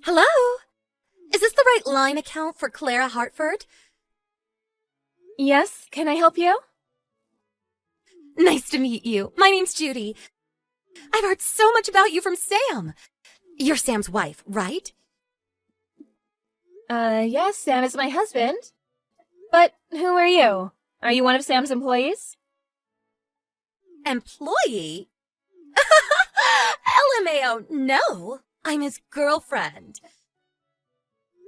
Hello? Is this the right line account for Clara Hartford? Yes, can I help you? Nice to meet you. My name's Judy. I've heard so much about you from Sam. You're Sam's wife, right? Yes, Sam is my husband. But who are you? Are you one of Sam's employees? Employee? LMAO, no. I'm his girlfriend.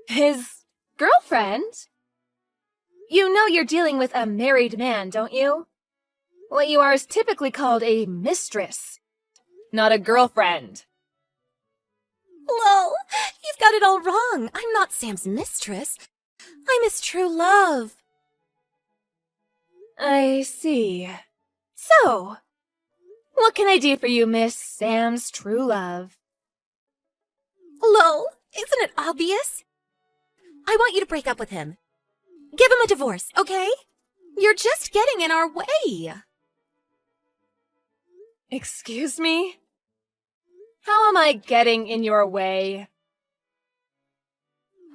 His girlfriend? You know you're dealing with a married man, don't you? What you are is typically called a mistress, not a girlfriend. Lol, you've got it all wrong. I'm not Sam's mistress. I'm his true love. I see. So, what can I do for you, Miss Sam's true love? Lol, isn't it obvious? I want you to break up with him. Give him a divorce, okay? You're just getting in our way. Excuse me? How am I getting in your way?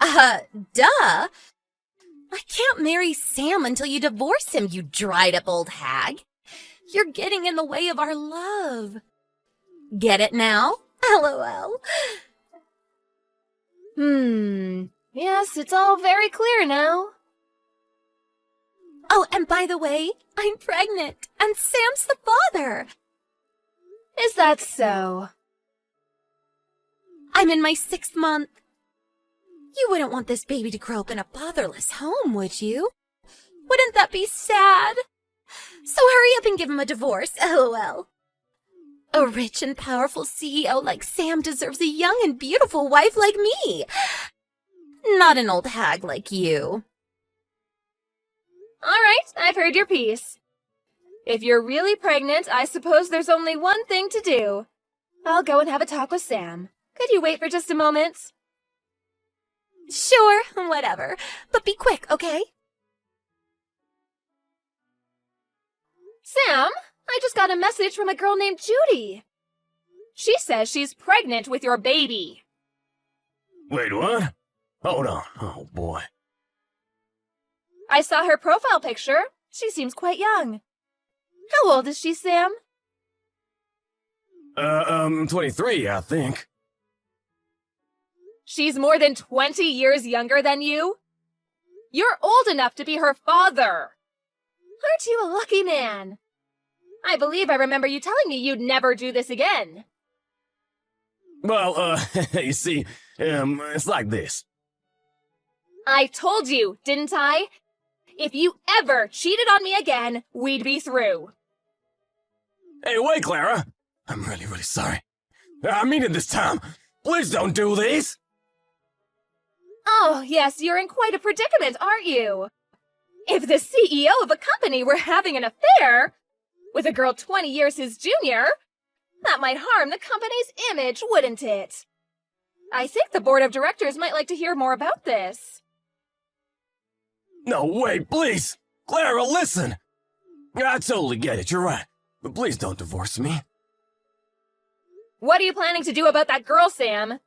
Duh. I can't marry Sam until you divorce him, you dried-up old hag. You're getting in the way of our love. Get it now? LOL. Yes, it's all very clear now. Oh, and by the way, I'm pregnant, and Sam's the father. Is that so? I'm in my 6th month. You wouldn't want this baby to grow up in a fatherless home, would you? Wouldn't that be sad? So hurry up and give him a divorce, LOL. A rich and powerful CEO like Sam deserves a young and beautiful wife like me. Not an old hag like you. All right, I've heard your piece. If you're really pregnant, I suppose there's only one thing to do. I'll go and have a talk with Sam. Could you wait for just a moment? Sure, whatever. But be quick, okay? Sam, I just got a message from a girl named Judy. She says she's pregnant with your baby. Wait, what? Hold on. Oh, boy. I saw her profile picture. She seems quite young. How old is she, Sam? 23, I think. She's more than 20 years younger than you? You're old enough to be her father. Aren't you a lucky man? I believe I remember you telling me you'd never do this again. Well, you see, it's like this. I told you, didn't I? If you ever cheated on me again, we'd be through. Hey, wait, Clara. I'm really, really sorry. I mean it this time. Please don't do this. Oh, yes, you're in quite a predicament, aren't you? If the CEO of a company were having an affair with a girl 20 years his junior, that might harm the company's image, wouldn't it? I think the board of directors might like to hear more about this. No, wait, please. Clara, listen. I totally get it, you're right. But please don't divorce me. What are you planning to do about that girl, Sam?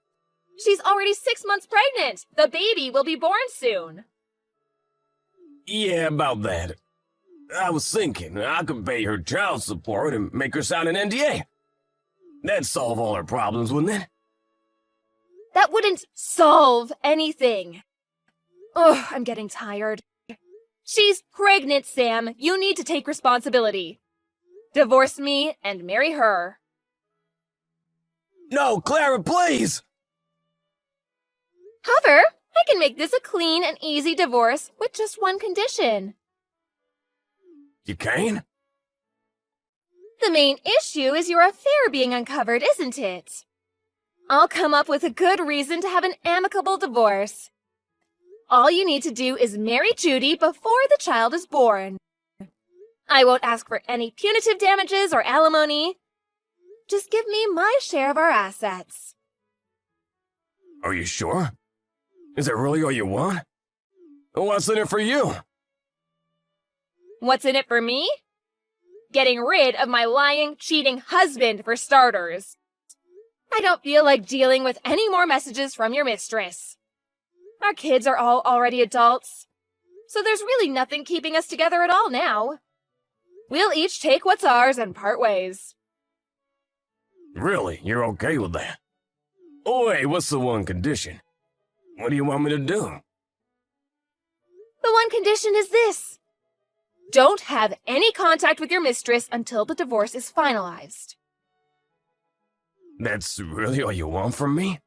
She's already 6 months pregnant. The baby will be born soon. Yeah, about that. I was thinking I could pay her child support and make her sign an NDA. That'd solve all her problems, wouldn't it? That wouldn't solve anything. Ugh, I'm getting tired. She's pregnant, Sam. You need to take responsibility. Divorce me and marry her. No, Clara, please! However, I can make this a clean and easy divorce with just one condition. You can? The main issue is your affair being uncovered, isn't it? I'll come up with a good reason to have an amicable divorce. All you need to do is marry Judy before the child is born. I won't ask for any punitive damages or alimony. Just give me my share of our assets. Are you sure? Is that really all you want? What's in it for you? What's in it for me? Getting rid of my lying, cheating husband, for starters. I don't feel like dealing with any more messages from your mistress. Our kids are all already adults, so there's really nothing keeping us together at all now. We'll each take what's ours and part ways. Really? You're okay with that? Oh, wait, what's the one condition? What do you want me to do? The one condition is this. Don't have any contact with your mistress until the divorce is finalized. That's really all you want from me?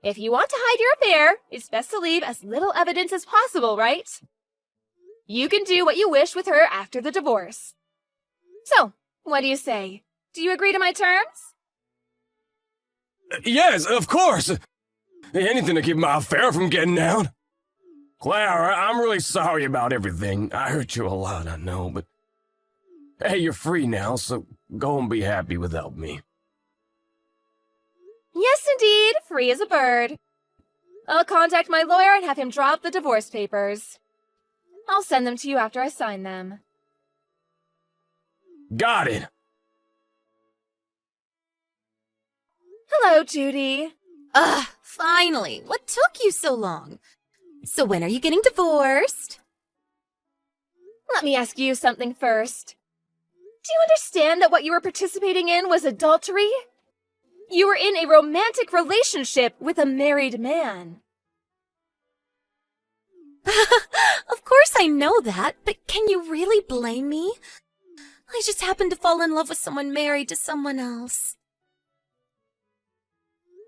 If you want to hide your affair, it's best to leave as little evidence as possible, right? You can do what you wish with her after the divorce. So, what do you say? Do you agree to my terms? Yes, of course! Anything to keep my affair from getting out. Clara, I'm really sorry about everything. I hurt you a lot, I know, but... Hey, you're free now, so go and be happy without me. Yes, indeed, free as a bird. I'll contact my lawyer and have him draw up the divorce papers. I'll send them to you after I sign them. Got it! Hello, Judy. Finally. What took you so long? So when are you getting divorced? Let me ask you something first. Do you understand that what you were participating in was adultery? You were in a romantic relationship with a married man. Of course I know that, but can you really blame me? I just happened to fall in love with someone married to someone else.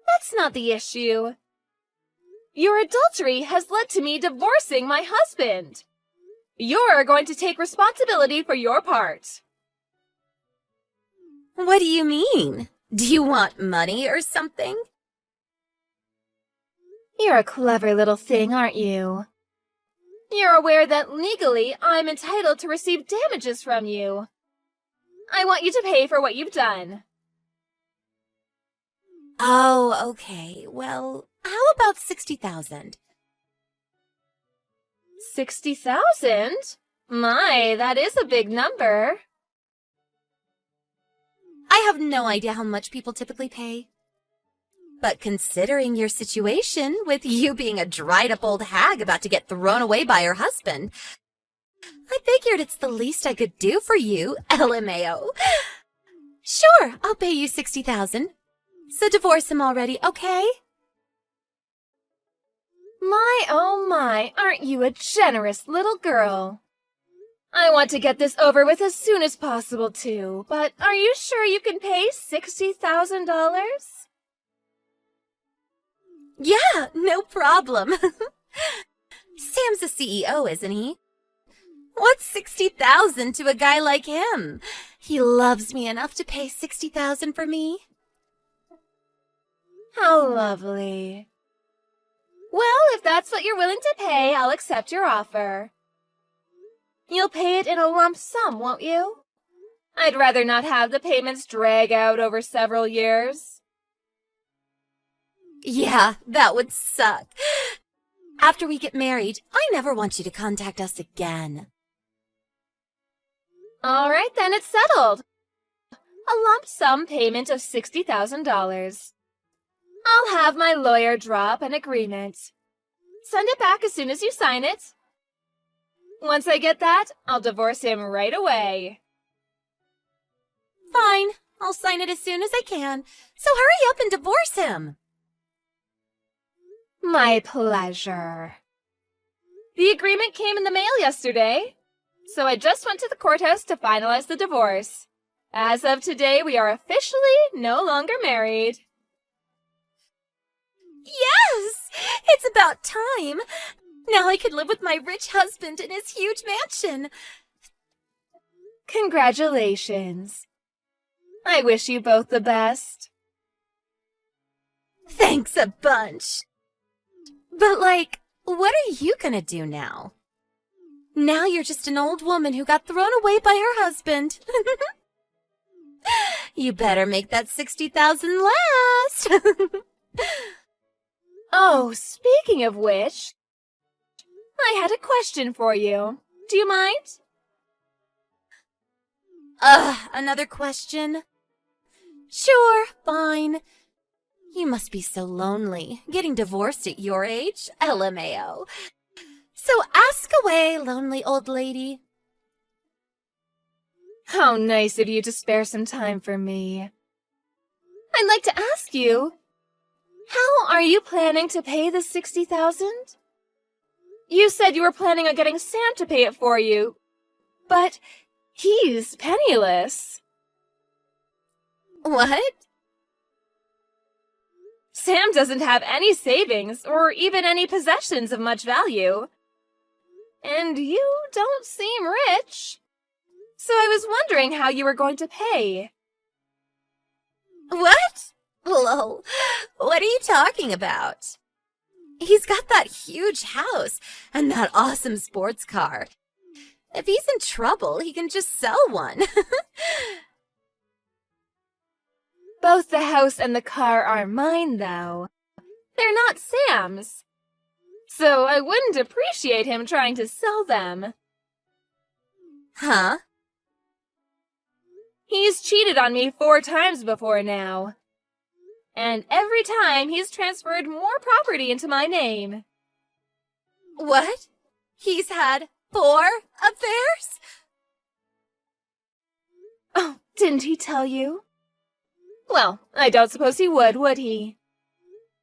That's not the issue. Your adultery has led to me divorcing my husband. You're going to take responsibility for your part. What do you mean? Do you want money or something? You're a clever little thing, aren't you? You're aware that legally I'm entitled to receive damages from you. I want you to pay for what you've done. Oh, okay. Well, how about 60,000? 60,000? My, that is a big number. I have no idea how much people typically pay. But considering your situation, with you being a dried-up old hag about to get thrown away by her husband, I figured it's the least I could do for you, LMAO. Sure, I'll pay you 60,000. So divorce him already, okay? My, oh my, aren't you a generous little girl? I want to get this over with as soon as possible, too, but are you sure you can pay $60,000? Yeah, no problem. Sam's the CEO, isn't he? What's 60,000 to a guy like him? He loves me enough to pay 60,000 for me. How lovely. Well, if that's what you're willing to pay, I'll accept your offer. You'll pay it in a lump sum, won't you? I'd rather not have the payments drag out over several years. Yeah, that would suck. After we get married, I never want you to contact us again. All right, then it's settled. A lump sum payment of $60,000. I'll have my lawyer draw up an agreement. Send it back as soon as you sign it. Once I get that, I'll divorce him right away. Fine, I'll sign it as soon as I can. So hurry up and divorce him. My pleasure. The agreement came in the mail yesterday, so I just went to the courthouse to finalize the divorce. As of today, we are officially no longer married. Yes! It's about time. Now I can live with my rich husband in his huge mansion. Congratulations. I wish you both the best. Thanks a bunch. But, what are you gonna do now? Now you're just an old woman who got thrown away by her husband. You better make that 60,000 last. Oh, speaking of which, I had a question for you. Do you mind? Another question? Sure, fine. You must be so lonely, getting divorced at your age, LMAO. So ask away, lonely old lady. How nice of you to spare some time for me. I'd like to ask you, how are you planning to pay the $60,000? You said you were planning on getting Sam to pay it for you, but he's penniless. What? Sam doesn't have any savings or even any possessions of much value. And you don't seem rich. So I was wondering how you were going to pay. What? Lol, what are you talking about? He's got that huge house and that awesome sports car. If he's in trouble, he can just sell one. Both the house and the car are mine, though. They're not Sam's. So I wouldn't appreciate him trying to sell them. Huh? He's cheated on me 4 times before now. And every time he's transferred more property into my name. What? He's had 4 affairs? Oh, didn't he tell you? Well, I don't suppose he would he?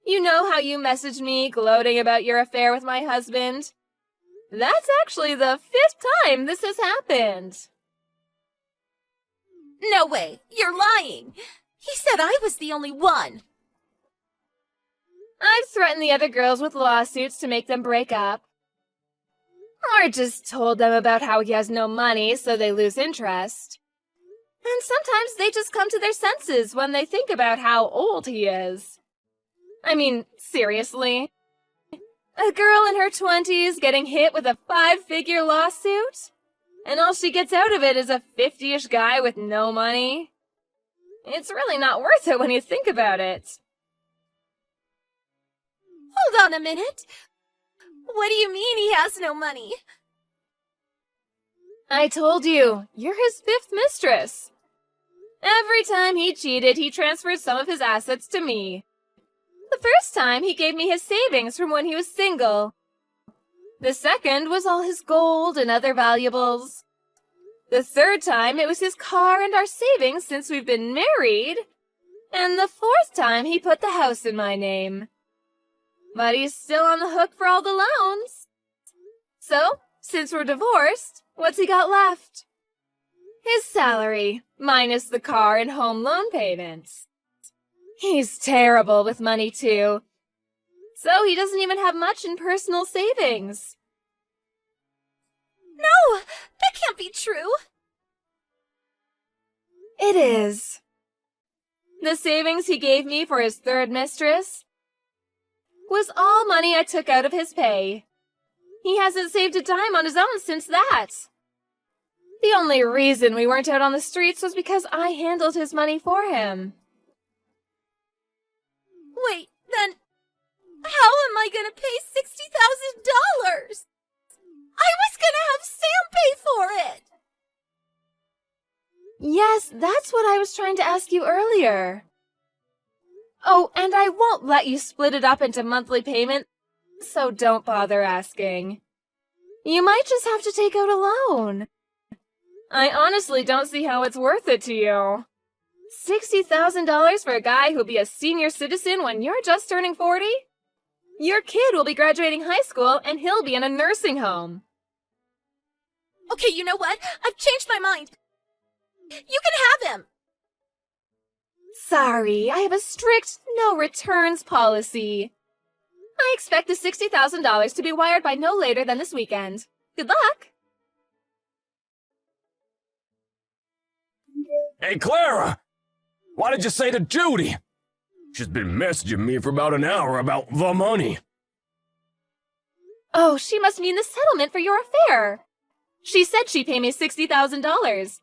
You know how you messaged me gloating about your affair with my husband? That's actually the 5th time this has happened. No way, you're lying. He said I was the only one. I've threatened the other girls with lawsuits to make them break up. Or just told them about how he has no money, so they lose interest. And sometimes they just come to their senses when they think about how old he is. I mean, seriously? A girl in her 20s getting hit with a 5-figure lawsuit? And all she gets out of it is a 50-ish guy with no money? It's really not worth it when you think about it. Hold on a minute. What do you mean he has no money? I told you, you're his 5th mistress. Every time he cheated, he transferred some of his assets to me. The first time, he gave me his savings from when he was single. The second was all his gold and other valuables. The third time, it was his car and our savings since we've been married. And the 4th time, he put the house in my name. But he's still on the hook for all the loans. So, since we're divorced, what's he got left? His salary, minus the car and home loan payments. He's terrible with money, too. So he doesn't even have much in personal savings. No, that can't be true. It is. The savings he gave me for his 3rd mistress was all money I took out of his pay. He hasn't saved a dime on his own since that. The only reason we weren't out on the streets was because I handled his money for him. Wait, then how am I gonna pay $60,000? I was gonna have Sam pay for it! Yes, that's what I was trying to ask you earlier. Oh, and I won't let you split it up into monthly payment, so don't bother asking. You might just have to take out a loan. I honestly don't see how it's worth it to you. $60,000 for a guy who'll be a senior citizen when you're just turning 40? Your kid will be graduating high school and he'll be in a nursing home. Okay, you know what? I've changed my mind. You can have him. Sorry, I have a strict no returns policy. I expect the $60,000 to be wired by no later than this weekend. Good luck! Hey, Clara! Why did you say to Judy? She's been messaging me for about an hour about the money. Oh, she must mean the settlement for your affair. She said she'd pay me $60,000.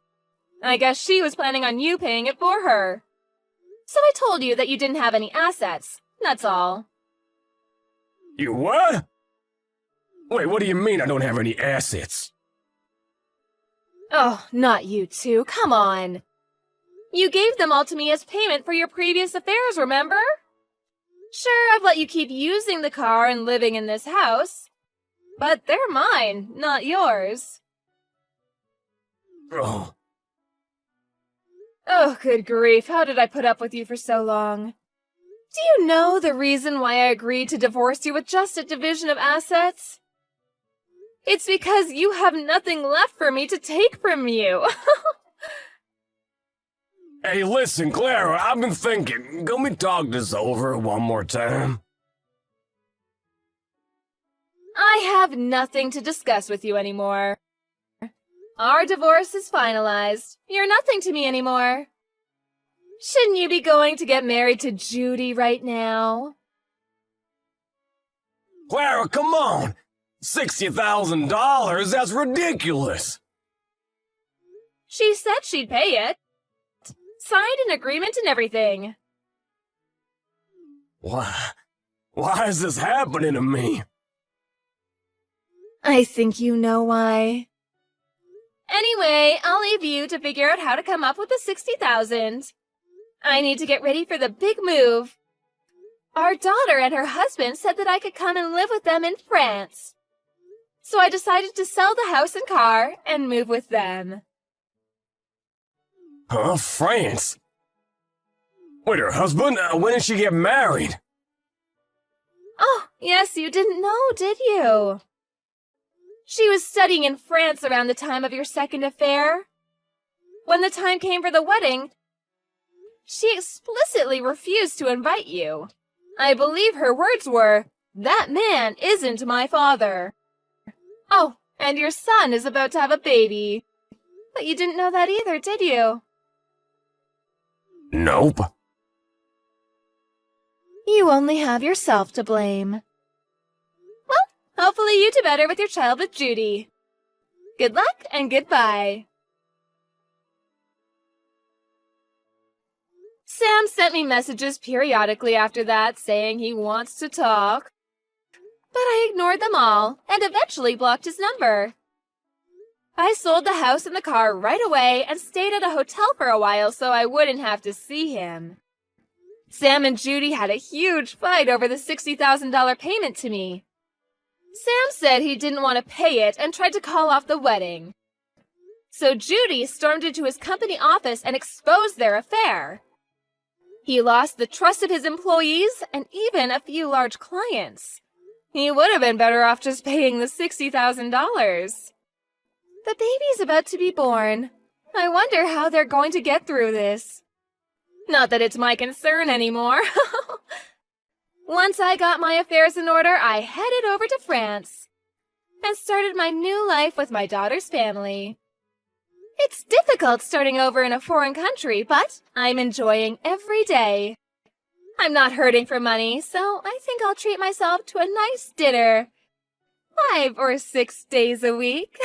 I guess she was planning on you paying it for her. So I told you that you didn't have any assets. That's all. You what? Wait, what do you mean I don't have any assets? Oh, not you two. Come on. You gave them all to me as payment for your previous affairs, remember? Sure, I've let you keep using the car and living in this house, but they're mine, not yours. Oh, Oh, good grief, how did I put up with you for so long? Do you know the reason why I agreed to divorce you with just a division of assets? It's because you have nothing left for me to take from you. hey, listen, Clara, I've been thinking. Can we talk this over one more time? I have nothing to discuss with you anymore. Our divorce is finalized. You're nothing to me anymore. Shouldn't you be going to get married to Judy right now? Clara, come on! $60,000? That's ridiculous! She said she'd pay it. Signed an agreement and everything. Why is this happening to me? I think you know why. Anyway, I'll leave you to figure out how to come up with the $60,000. I need to get ready for the big move. Our daughter and her husband said that I could come and live with them in France. So I decided to sell the house and car and move with them. Huh? France? Wait, her husband? When did she get married? Oh, yes, you didn't know, did you? She was studying in France around the time of your second affair. When the time came for the wedding, she explicitly refused to invite you. I believe her words were, "That man isn't my father." Oh, and your son is about to have a baby. But you didn't know that either, did you? Nope. You only have yourself to blame. Well, hopefully you do better with your child with Judy. Good luck and goodbye. Sam sent me messages periodically after that saying he wants to talk. But I ignored them all and eventually blocked his number. I sold the house and the car right away and stayed at a hotel for a while so I wouldn't have to see him. Sam and Judy had a huge fight over the $60,000 payment to me. Sam said he didn't want to pay it and tried to call off the wedding. So Judy stormed into his company office and exposed their affair. He lost the trust of his employees and even a few large clients. He would have been better off just paying the $60,000. The baby's about to be born. I wonder how they're going to get through this. Not that it's my concern anymore. Once I got my affairs in order, I headed over to France and started my new life with my daughter's family. It's difficult starting over in a foreign country, but I'm enjoying every day. I'm not hurting for money, so I think I'll treat myself to a nice dinner 5 or 6 days a week.